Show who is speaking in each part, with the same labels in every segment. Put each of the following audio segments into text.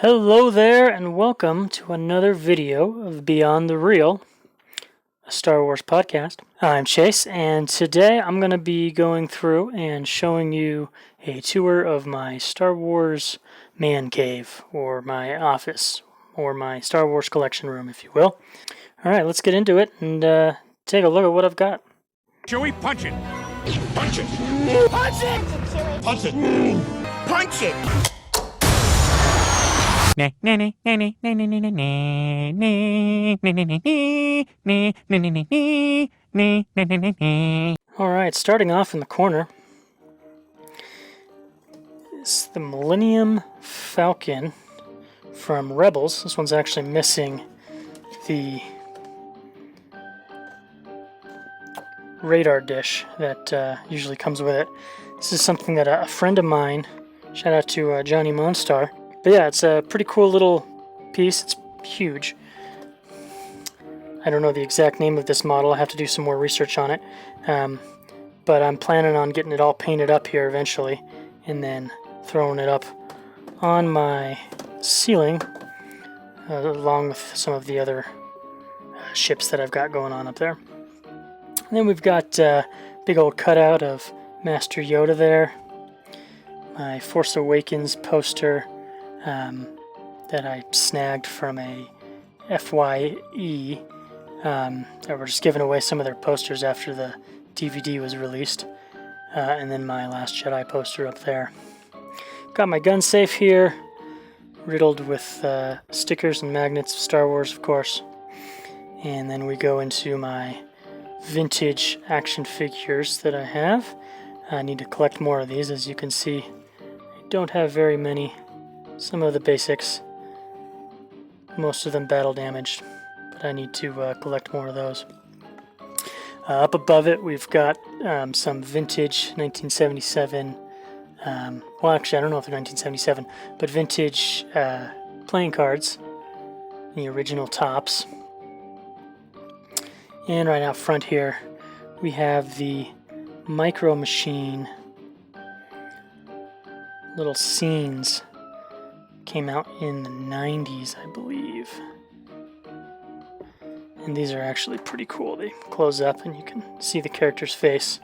Speaker 1: Hello there and welcome to another video of Beyond the Real, a Star Wars podcast. I'm Chase and today I'm going to be going through and showing you a tour of my Star Wars man cave, or my office, or my Star Wars collection room, if you will. Alright, let's get into it and take a look at what I've got.
Speaker 2: Chewie, punch it! Punch it!
Speaker 3: Punch it!
Speaker 2: Punch it!
Speaker 3: Punch it!
Speaker 1: Alright, starting off in the corner is the Millennium Falcon from Rebels. This one's actually missing the radar dish that usually comes with it. This is something that a friend of mine, shout out to Johnny Monstar. But yeah, it's a pretty cool little piece. It's huge. I don't know the exact name of this model. I have to do some more research on it. But I'm planning on getting it all painted up here eventually, and then throwing it up on my ceiling, along with some of the other ships that I've got going on up there. And then we've got a big old cutout of Master Yoda there. My Force Awakens poster that I snagged from a FYE. They were just giving away some of their posters after the DVD was released. And then my Last Jedi poster up there. Got my gun safe here, riddled with stickers and magnets of Star Wars, of course. And then we go into my vintage action figures that I have. I need to collect more of these. As you can see, I don't have very many. Some of the basics, most of them battle damaged, but I need to collect more of those. Up above it, we've got some vintage 1977, well actually I don't know if they're 1977, but vintage playing cards, the original tops. And right out front here, we have the Micro Machine little scenes. Came out in the 90s, I believe. And these are actually pretty cool. They close up and you can see the character's face.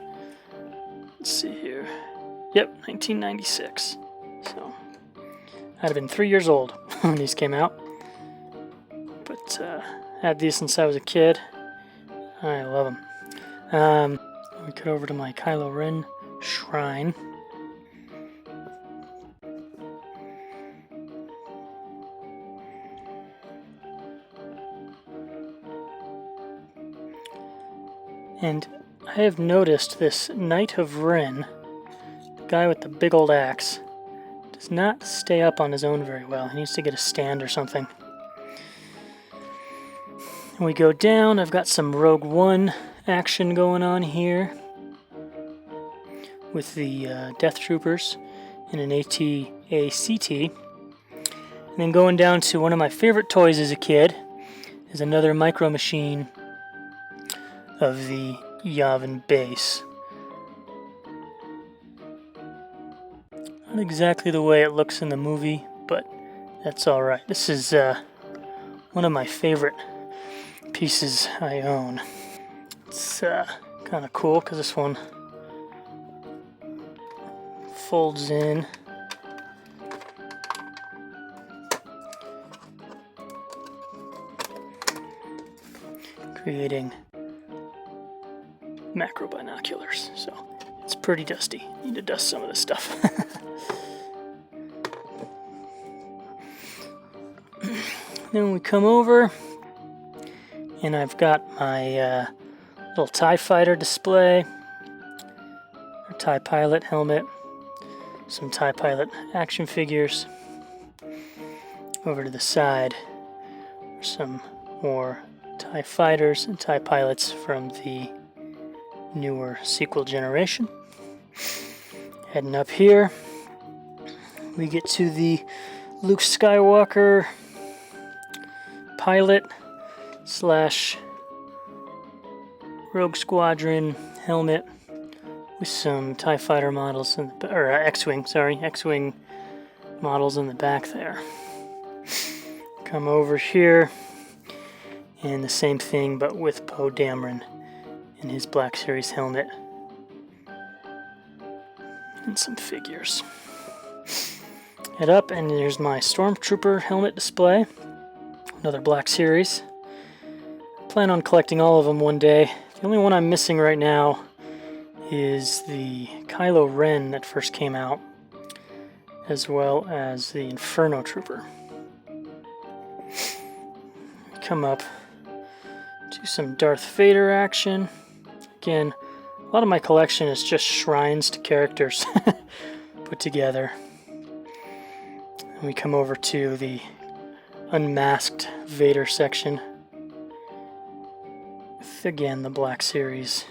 Speaker 1: Let's see here. Yep, 1996. So, I'd have been 3 years old when these came out. But, had these since I was a kid. I love them. We go over to my Kylo Ren Shrine. And I have noticed this Knight of Ren, the guy with the big old axe, does not stay up on his own very well. He needs to get a stand or something. And we go down. I've got some Rogue One action going on here with the Death Troopers in an AT-ACT. And then going down to one of my favorite toys as a kid is another Micro Machine of the Yavin base. Not exactly the way it looks in the movie, but that's alright. This is one of my favorite pieces I own. It's kind of cool because this one folds in. Creating macro binoculars, so it's pretty dusty. Need to dust some of this stuff. Then we come over, and I've got my little TIE Fighter display, or TIE Pilot helmet, some TIE Pilot action figures. Over to the side are some more TIE Fighters and TIE Pilots from the newer sequel generation. Heading up here, we get to the Luke Skywalker pilot slash Rogue Squadron helmet with some TIE Fighter models, or X-Wing models in the back there. Come over here, and the same thing, but with Poe Dameron in his Black Series helmet. And some figures. Head up, and there's my Stormtrooper helmet display. Another Black Series. Plan on collecting all of them one day. The only one I'm missing right now is the Kylo Ren that first came out, as well as the Inferno Trooper. Come up to some Darth Vader action. Again, a lot of my collection is just shrines to characters put together. And we come over to the Unmasked Vader section. With, again, the Black Series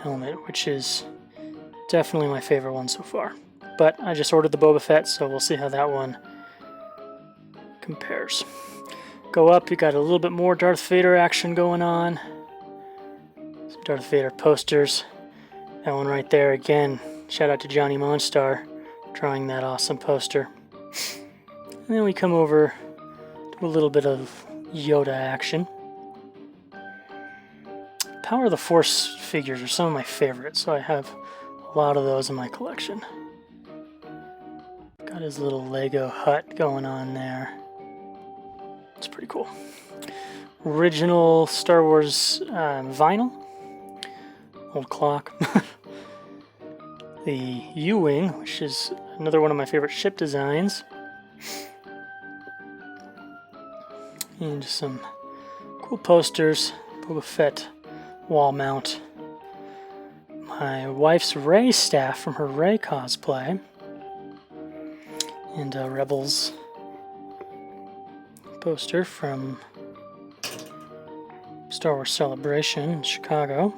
Speaker 1: helmet, which is definitely my favorite one so far. But I just ordered the Boba Fett, so we'll see how that one compares. Go up, you got a little bit more Darth Vader action going on. Some Darth Vader posters. That one right there, again, shout out to Johnny Monstar drawing that awesome poster. And then we come over to a little bit of Yoda action. Power of the Force figures are some of my favorites, so I have a lot of those in my collection. Got his little Lego hut going on there. It's pretty cool. Original Star Wars vinyl. Old clock. The U-Wing, which is another one of my favorite ship designs. And some cool posters. Boba Fett wall mount. My wife's Rey staff from her Rey cosplay. And Rebels poster from Star Wars Celebration in Chicago.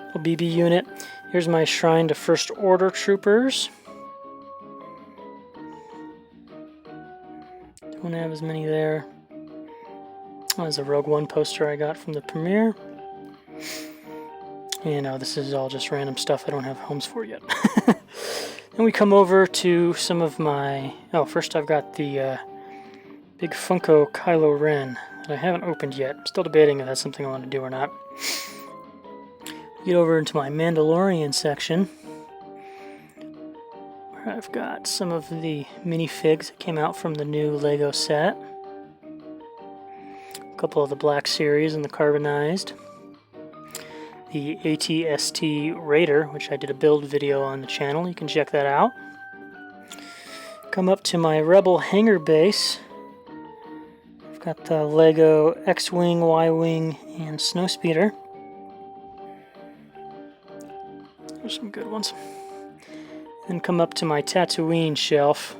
Speaker 1: Little BB unit. Here's my Shrine to First Order troopers. Don't have as many there. There's a Rogue One poster I got from the premiere. And this is all just random stuff I don't have homes for yet. Then we come over to some of my... Oh, first I've got the big Funko Kylo Ren that I haven't opened yet. I'm still debating if that's something I want to do or not. Get over into my Mandalorian section, where I've got some of the minifigs that came out from the new Lego set. A couple of the Black Series and the carbonized. The AT-ST Raider, which I did a build video on the channel. You can check that out. Come up to my Rebel hangar base. I've got the Lego X-Wing, Y-Wing, and Snowspeeder. There's some good ones. Then come up to my Tatooine shelf,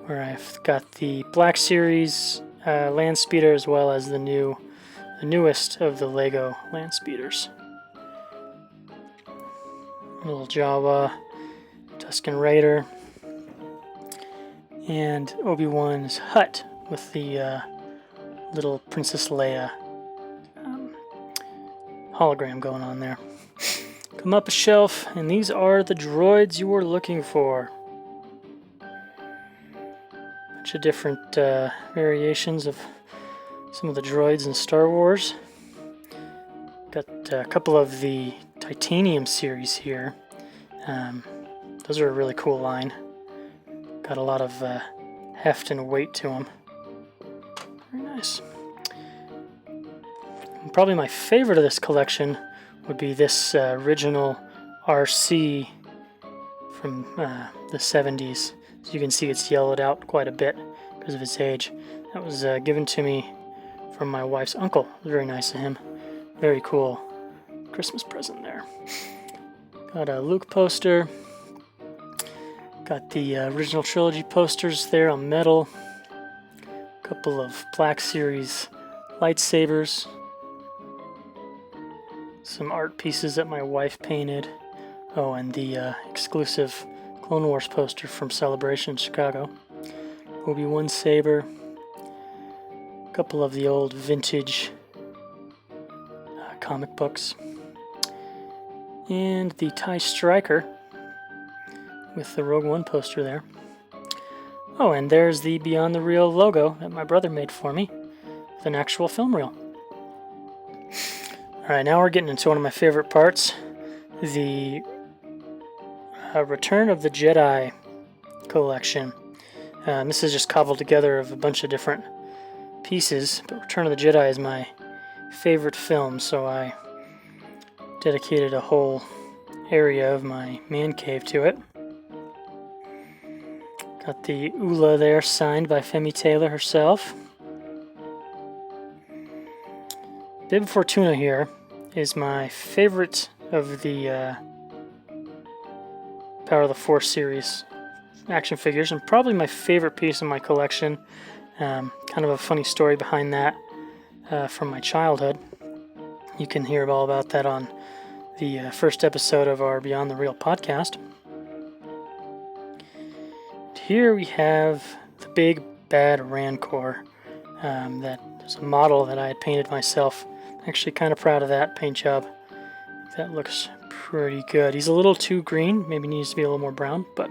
Speaker 1: where I've got the Black Series Land Speeder, as well as the newest of the Lego Land Speeders. Little Jawa, Tusken Raider, and Obi-Wan's hut with the little Princess Leia hologram going on there. Come up a shelf, and these are the droids you were looking for. Bunch of different variations of some of the droids in Star Wars. Got a couple of the Titanium series here. Those are a really cool line. Got a lot of heft and weight to them. Very nice. And probably my favorite of this collection would be this original RC from the 70s. As you can see, it's yellowed out quite a bit because of its age. That was given to me from my wife's uncle. It was very nice of him. Very cool Christmas present there. Got a Luke poster. Got the original trilogy posters there on metal. A couple of Black Series lightsabers. Some art pieces that my wife painted. Oh, and the exclusive Clone Wars poster from Celebration Chicago. Obi-Wan saber. A couple of the old vintage comic books. And the TIE Striker with the Rogue One poster there. Oh, and there's the Beyond the Reel logo that my brother made for me with an actual film reel. Alright, now we're getting into one of my favorite parts, the Return of the Jedi collection. This is just cobbled together of a bunch of different pieces, but Return of the Jedi is my favorite film, so I dedicated a whole area of my man cave to it. Got the Ula there, signed by Femi Taylor herself. Bib Fortuna here is my favorite of the Power of the Force series action figures, and probably my favorite piece in my collection. Kind of a funny story behind that from my childhood. You can hear all about that on the first episode of our Beyond the Reel podcast. Here we have the big Bad Rancor. That is a model that I had painted myself. Actually kind of proud of that paint job. That looks pretty good. He's a little too green, maybe needs to be a little more brown, but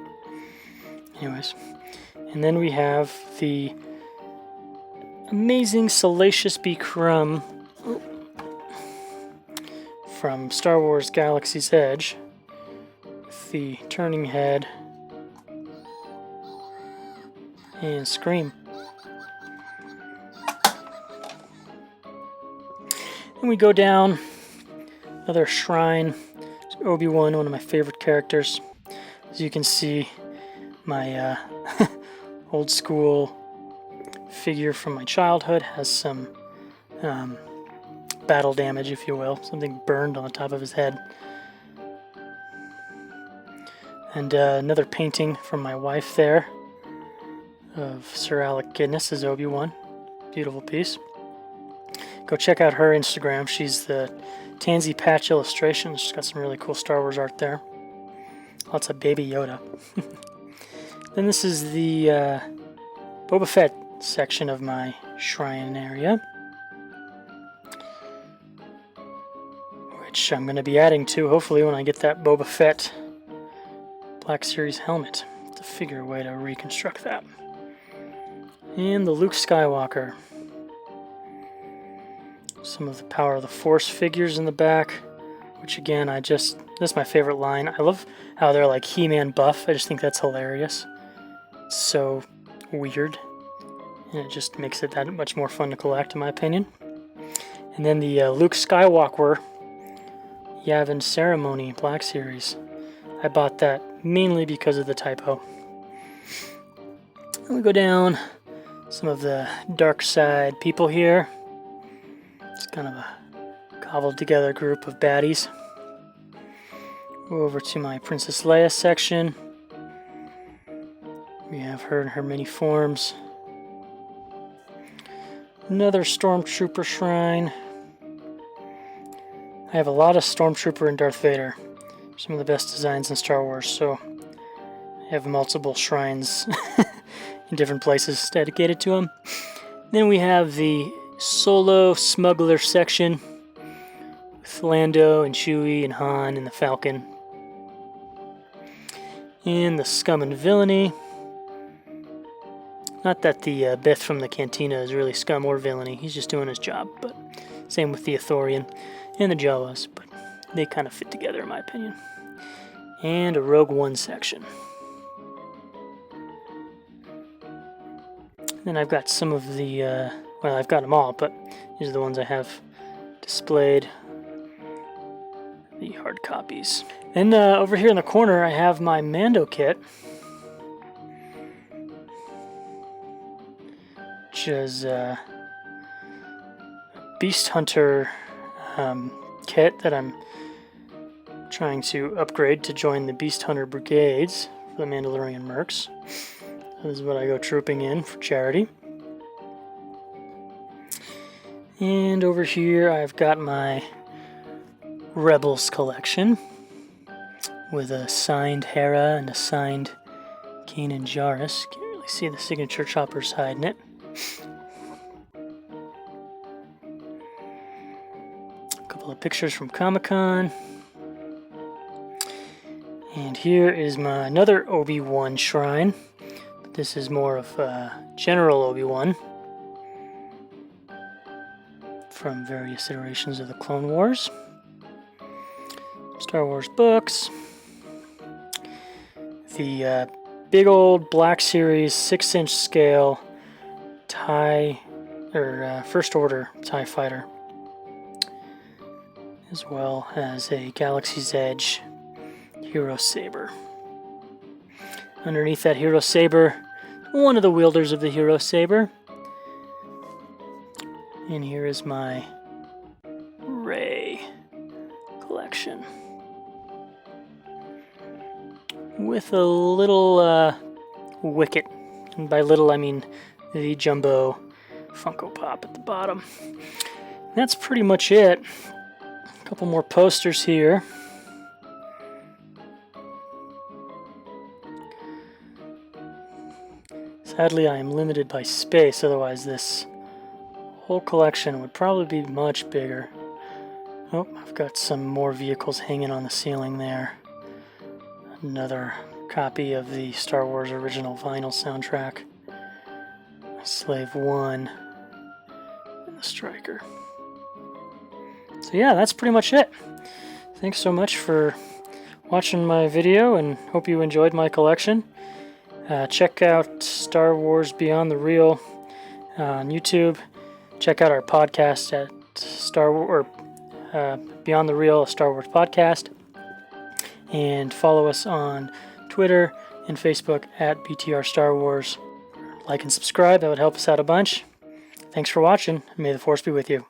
Speaker 1: anyways. And then we have the amazing Salacious B. Crumb from Star Wars Galaxy's Edge with the turning head and scream. And we go down another shrine. Obi-Wan, one of my favorite characters. As you can see, my old school figure from my childhood has some battle damage, if you will. Something burned on the top of his head. And another painting from my wife there of Sir Alec Guinness as Obi-Wan. Beautiful piece. Go check out her Instagram. She's the Tansy Patch Illustrations. She's got some really cool Star Wars art there. Lots of Baby Yoda. Then this is the Boba Fett section of my shrine area, which I'm going to be adding to hopefully when I get that Boba Fett Black Series helmet to figure a way to reconstruct that. And the Luke Skywalker. Some of the Power of the Force figures in the back, which again, that's my favorite line. I love how they're like He-Man buff. I just think that's hilarious. It's so weird, and it just makes it that much more fun to collect, in my opinion. And then the Luke Skywalker Yavin Ceremony Black Series. I bought that mainly because of the typo. And we go down some of the dark side people here. It's kind of a cobbled together group of baddies. Go over to my Princess Leia section. We have her in her many forms. Another Stormtrooper shrine. I have a lot of Stormtrooper and Darth Vader. Some of the best designs in Star Wars, so I have multiple shrines in different places dedicated to them. Then we have the Solo Smuggler section with Lando and Chewie and Han and the Falcon. And the Scum and Villainy. Not that the Bith from the Cantina is really scum or villainy, he's just doing his job, but same with the Ithorian and the Jawas, but they kind of fit together in my opinion. And a Rogue One section. Then I've got some of the, well, I've got them all, but these are the ones I have displayed, the hard copies. And over here in the corner I have my Mando kit, which is a Beast Hunter kit that I'm trying to upgrade to join the Beast Hunter Brigades for the Mandalorian Mercs. This is what I go trooping in for charity. And over here I've got my Rebels collection with a signed Hera and a signed Kanan Jarrus. Can't really see the signature choppers hiding it. A couple of pictures from Comic-Con. And here is my another Obi-Wan Shrine. This is more of General Obi-Wan from various iterations of the Clone Wars. Star Wars books. The big old Black Series 6-inch scale First Order TIE Fighter, as well as a Galaxy's Edge Hero Saber. Underneath that Hero Saber, one of the wielders of the Hero Saber. And here is my Rey collection. With a little Wicket. And by little, I mean the jumbo Funko Pop at the bottom. That's pretty much it. A couple more posters here. Sadly, I am limited by space, otherwise this whole collection would probably be much bigger. Oh, I've got some more vehicles hanging on the ceiling there. Another copy of the Star Wars original vinyl soundtrack. Slave 1 and the Striker. So yeah, that's pretty much it. Thanks so much for watching my video and hope you enjoyed my collection. Check out Star Wars Beyond the Real on YouTube. Check out our podcast at Beyond the Real, a Star Wars podcast. And follow us on Twitter and Facebook at BTR Star Wars. Like and subscribe, that would help us out a bunch. Thanks for watching, and may the Force be with you.